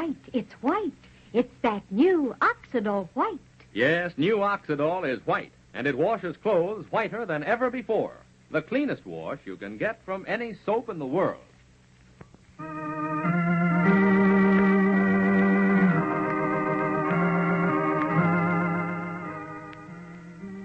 right. It's white. It's that new Oxidol white. Yes, new Oxidol is white, and it washes clothes whiter than ever before. The cleanest wash you can get from any soap in the world.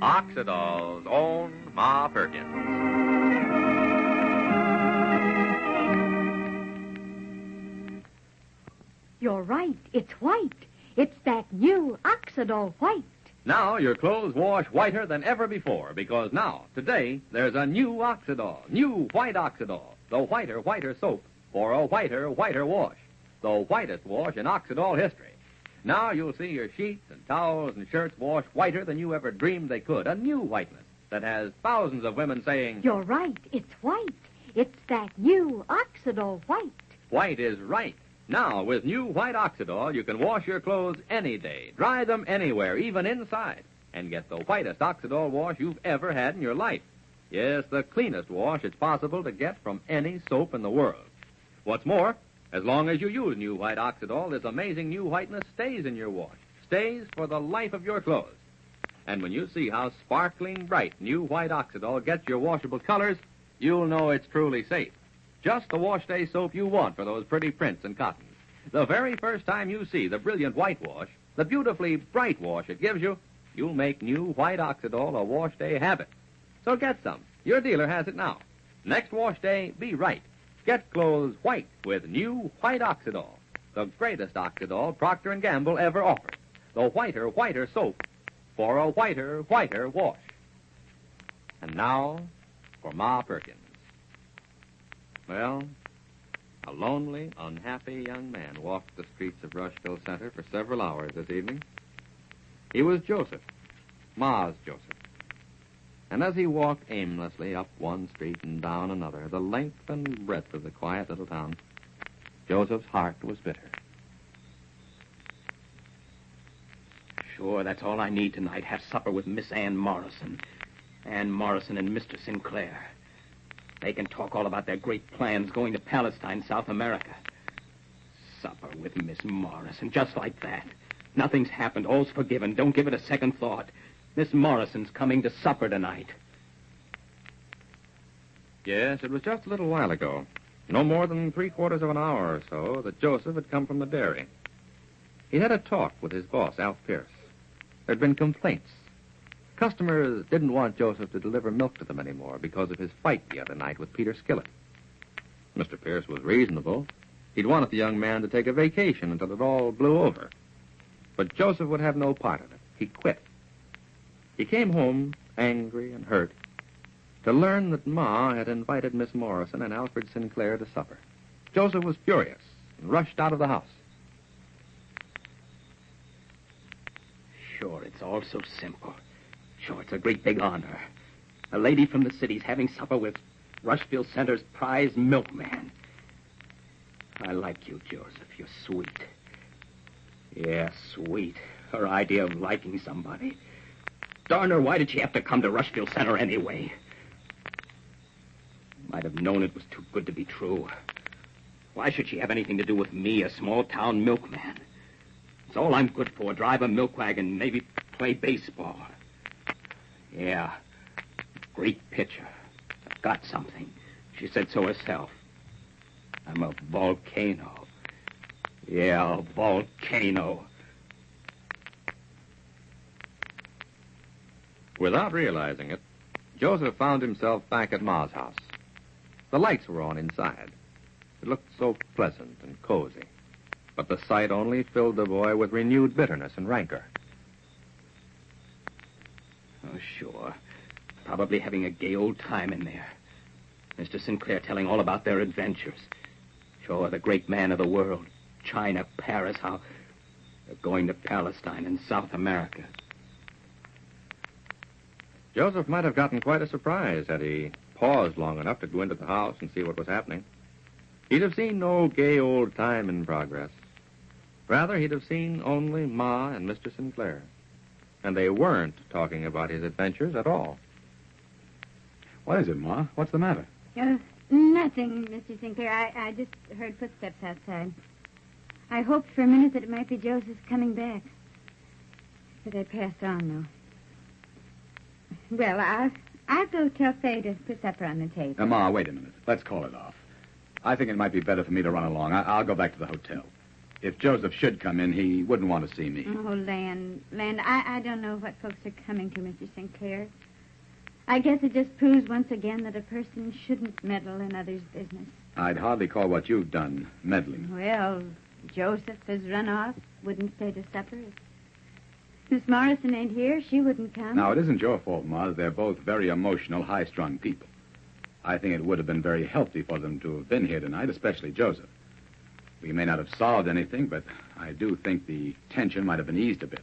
Oxidol's own Ma Perkins. You're right. It's white. It's that new Oxidol white. Now your clothes wash whiter than ever before, because now, today, there's a new Oxidol, new white Oxidol, the whiter soap for a whiter wash, the whitest wash in Oxidol history. Now you'll see your sheets and towels and shirts wash whiter than you ever dreamed they could, a new whiteness that has thousands of women saying, You're right. It's white. It's that new Oxidol white. White is right. Now, with new white Oxidol, you can wash your clothes any day, dry them anywhere, even inside, and get the whitest Oxidol wash you've ever had in your life. Yes, the cleanest wash it's possible to get from any soap in the world. What's more, as long as you use new white Oxidol, this amazing new whiteness stays in your wash, stays for the life of your clothes. And when you see how sparkling bright new white Oxidol gets your washable colors, you'll know it's truly safe. Just the wash day soap you want for those pretty prints and cottons. The very first time you see the brilliant white wash, the beautifully bright wash it gives you, you'll make new white Oxidol a wash day habit. So get some. Your dealer has it now. Next wash day, be right. Get clothes white with new white Oxidol, the greatest Oxidol Procter & Gamble ever offered. The whiter soap for a whiter wash. And now for Ma Perkins. Well, a lonely, unhappy young man walked the streets of Rushville Center for several hours this evening. He was Joseph, Ma's Joseph. And as he walked aimlessly up one street and down another, the length and breadth of the quiet little town, Joseph's heart was bitter. Sure, that's all I need tonight. Have supper with Miss Ann Morrison. Ann Morrison and Mr. Sinclair. They can talk all about their great plans going to Palestine, South America. Supper with Miss Morrison, just like that. Nothing's happened. All's forgiven. Don't give it a second thought. Miss Morrison's coming to supper tonight. Yes, it was just a little while ago, no more than 3/4 of an hour or so, that Joseph had come from the dairy. He had a talk with his boss, Alf Pierce. There'd been complaints. Customers didn't want Joseph to deliver milk to them anymore because of his fight the other night with Peter Skillett. Mr. Pierce was reasonable. He'd wanted the young man to take a vacation until it all blew over. But Joseph would have no part of it. He quit. He came home, angry and hurt, to learn that Ma had invited Miss Morrison and Alfred Sinclair to supper. Joseph was furious and rushed out of the house. Sure, it's all so simple. Sure, it's a great big honor. A lady from the city's having supper with Rushville Center's prize milkman. I like you, Joseph. You're sweet. Yeah, sweet. Her idea of liking somebody. Darn her, why did she have to come to Rushville Center anyway? Might have known it was too good to be true. Why should she have anything to do with me, a small-town milkman? It's all I'm good for, drive a milk wagon, maybe play baseball. Yeah, great pitcher. I've got something. She said so herself. I'm a volcano. Yeah, a volcano. Without realizing it, Joseph found himself back at Ma's house. The lights were on inside. It looked so pleasant and cozy. But the sight only filled the boy with renewed bitterness and rancor. Oh, sure. Probably having a gay old time in there. Mr. Sinclair telling all about their adventures. Sure, the great man of the world. China, Paris, how they're going to Palestine and South America. Joseph might have gotten quite a surprise had he paused long enough to go into the house and see what was happening. He'd have seen no gay old time in progress. Rather, he'd have seen only Ma and Mr. Sinclair. And they weren't talking about his adventures at all. What is it, Ma? What's the matter? Nothing, Mr. Sinclair. I just heard footsteps outside. I hoped for a minute that it might be Joseph coming back. But I passed on, though. Well, I'll go tell Fay to put supper on the table. Ma, wait a minute. Let's call it off. I think it might be better for me to run along. I'll go back to the hotel. If Joseph should come in, he wouldn't want to see me. Oh, Land, I don't know what folks are coming to, Mr. Sinclair. I guess it just proves once again that a person shouldn't meddle in others' business. I'd hardly call what you've done meddling. Well, Joseph has run off, wouldn't stay to supper. If Miss Morrison ain't here, she wouldn't come. Now, it isn't your fault, Ma. They're both very emotional, high-strung people. I think it would have been very healthy for them to have been here tonight, especially Joseph. We may not have solved anything, but I do think the tension might have been eased a bit.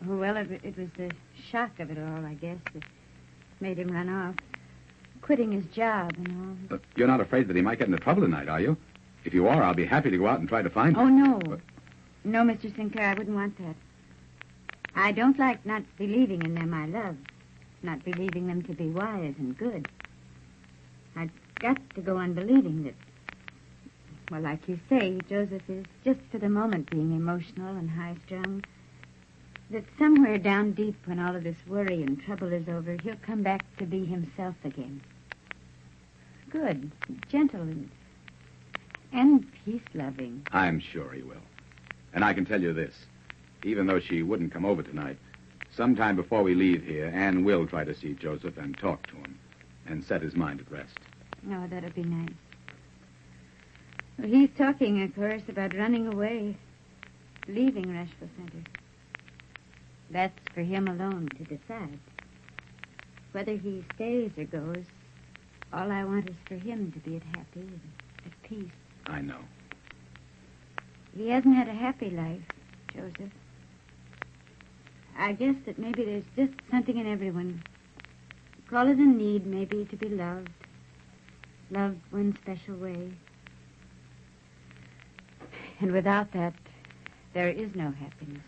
Oh, well, it was the shock of it all, I guess, that made him run off. Quitting his job and all. But you're not afraid that he might get into trouble tonight, are you? If you are, I'll be happy to go out and try to find him. Oh, no. But... No, Mr. Sinclair, I wouldn't want that. I don't like not believing in them I love. Not believing them to be wise and good. I've got to go on believing that, well, like you say, Joseph is just for the moment being emotional and high-strung. That somewhere down deep, when all of this worry and trouble is over, he'll come back to be himself again. Good, gentle, and peace-loving. I'm sure he will. And I can tell you this. Even though she wouldn't come over tonight, sometime before we leave here, Anne will try to see Joseph and talk to him and set his mind at rest. Oh, that'd be nice. Well, he's talking, of course, about running away, leaving Rushville Center. That's for him alone to decide. Whether he stays or goes, all I want is for him to be happy and at peace. I know. He hasn't had a happy life, Joseph. I guess that maybe there's just something in everyone. Call it a need, maybe, to be loved. Loved one special way. And without that, there is no happiness.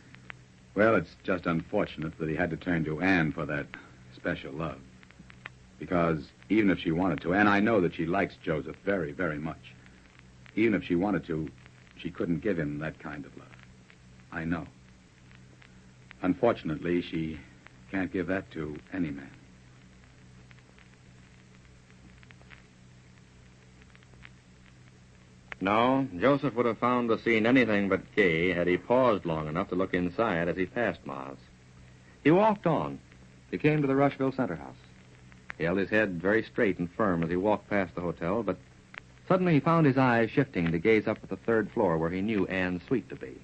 Well, it's just unfortunate that he had to turn to Anne for that special love. Because even if she wanted to, and I know that she likes Joseph very, very much, even if she wanted to, she couldn't give him that kind of love. I know. Unfortunately, she can't give that to any man. No, Joseph would have found the scene anything but gay had he paused long enough to look inside as he passed Ma's. He walked on. He came to the Rushville Center house. He held his head very straight and firm as he walked past the hotel, but suddenly he found his eyes shifting to gaze up at the third floor where he knew Anne's suite to be.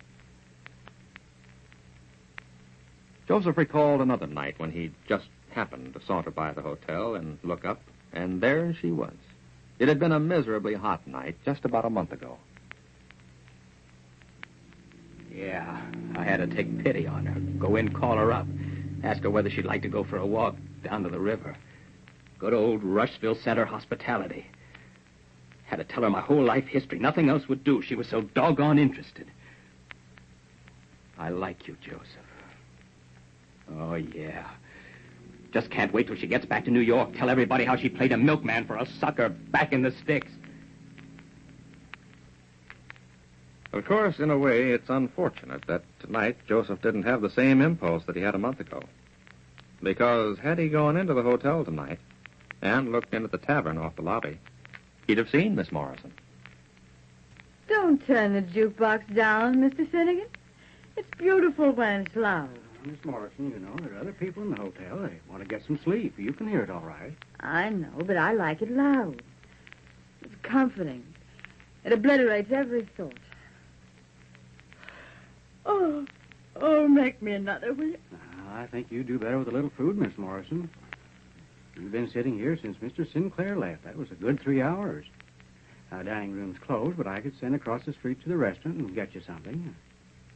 Joseph recalled another night when he just happened to saunter by the hotel and look up, and there she was. It had been a miserably hot night just about a month ago. Yeah, I had to take pity on her. Go in, call her up. Ask her whether she'd like to go for a walk down to the river. Good old Rushville Center hospitality. Had to tell her my whole life history. Nothing else would do. She was so doggone interested. I like you, Joseph. Oh, yeah. Just can't wait till she gets back to New York. Tell everybody how she played a milkman for a sucker back in the sticks. Of course, in a way, it's unfortunate that tonight Joseph didn't have the same impulse that he had a month ago. Because had he gone into the hotel tonight and looked in at the tavern off the lobby, he'd have seen Miss Morrison. Don't turn the jukebox down, Mr. Finnegan. It's beautiful when it's loud. Miss Morrison, you know, there are other people in the hotel. They want to get some sleep. You can hear it all right. I know, but I like it loud. It's comforting. It obliterates every thought. Oh, make me another, will you? I think you do better with a little food, Miss Morrison. You've been sitting here since Mr. Sinclair left. That was a good 3 hours. Our dining room's closed, but I could send across the street to the restaurant and get you something.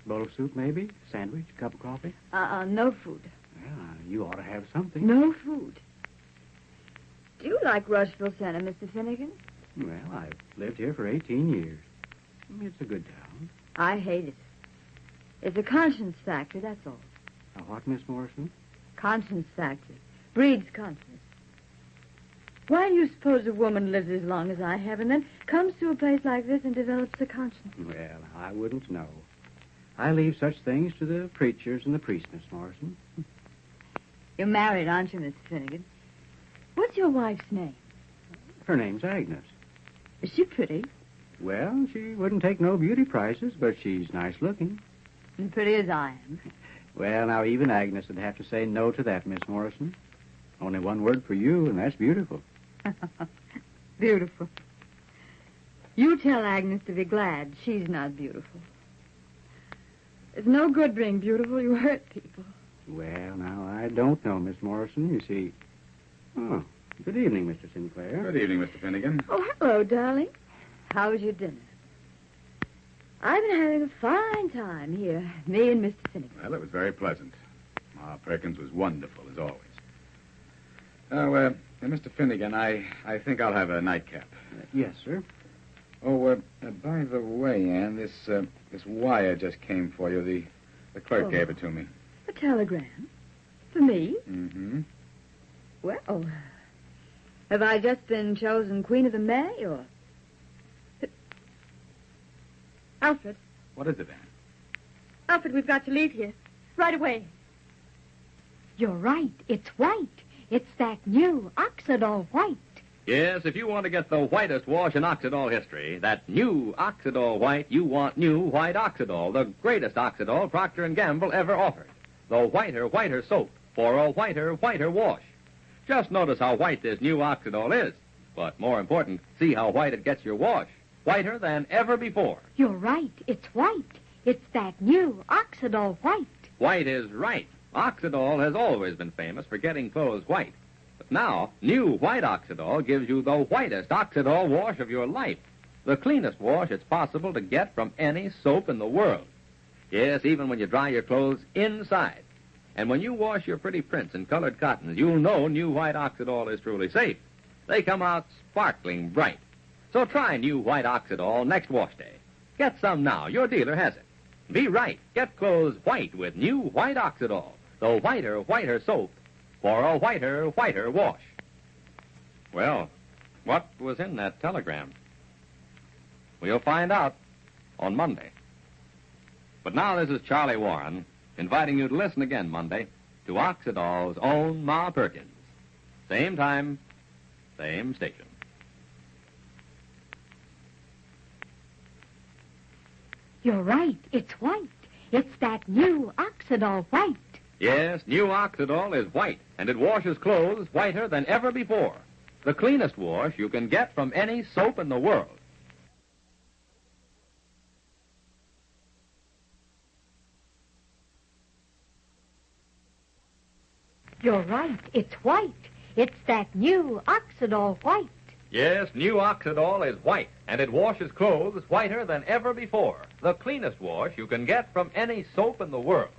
Bowl of soup, maybe? Sandwich? Cup of coffee? No food. Well, you ought to have something. No food. Do you like Rushville Center, Mr. Finnegan? Well, I've lived here for 18 years. It's a good town. I hate it. It's a conscience factor, that's all. What, Miss Morrison? Conscience factor. Breeds conscience. Why do you suppose a woman lives as long as I have and then comes to a place like this and develops a conscience? Well, I wouldn't know. I leave such things to the preachers and the priests, Miss Morrison. You're married, aren't you, Mr. Finnegan? What's your wife's name? Her name's Agnes. Is she pretty? Well, she wouldn't take no beauty prizes, but she's nice looking. As pretty as I am. Well, now, even Agnes would have to say no to that, Miss Morrison. Only one word for you, and that's beautiful. Beautiful. You tell Agnes to be glad she's not beautiful. It's no good being beautiful. You hurt people. Well, now, I don't know, Miss Morrison. You see... Oh, good evening, Mr. Sinclair. Good evening, Mr. Finnegan. Oh, hello, darling. How was your dinner? I've been having a fine time here, me and Mr. Finnegan. Well, it was very pleasant. Ma Perkins was wonderful, as always. Mr. Finnegan, I think I'll have a nightcap. Yes, sir. Oh, by the way, Anne, this wire just came for you. The clerk gave it to me. A telegram? For me? Mm-hmm. Well, have I just been chosen Queen of the May, or... Alfred. What is it, Anne? Alfred, we've got to leave here. Right away. You're right. It's white. It's that new Oxidol white. Yes, if you want to get the whitest wash in Oxidol history, that new Oxidol white, you want new white Oxidol, the greatest Oxidol Procter & Gamble ever offered. The whiter soap for a whiter wash. Just notice how white this new Oxidol is. But more important, see how white it gets your wash. Whiter than ever before. You're right. It's white. It's that new Oxidol white. White is right. Oxidol has always been famous for getting clothes white. But now, new white Oxidol gives you the whitest Oxidol wash of your life. The cleanest wash it's possible to get from any soap in the world. Yes, even when you dry your clothes inside. And when you wash your pretty prints and colored cottons, you'll know new white Oxidol is truly safe. They come out sparkling bright. So try new white Oxidol next wash day. Get some now. Your dealer has it. Be right. Get clothes white with new white Oxidol. The whiter soap for a whiter wash. Well, what was in that telegram? We'll find out on Monday. But now this is Charlie Warren inviting you to listen again Monday to Oxidol's own Ma Perkins. Same time, same station. You're right. It's white. It's that new Oxidol white. Yes, new Oxidol is white, and it washes clothes whiter than ever before. The cleanest wash you can get from any soap in the world. You're right. It's white. It's that new Oxidol white. Yes, new Oxidol is white, and it washes clothes whiter than ever before. The cleanest wash you can get from any soap in the world.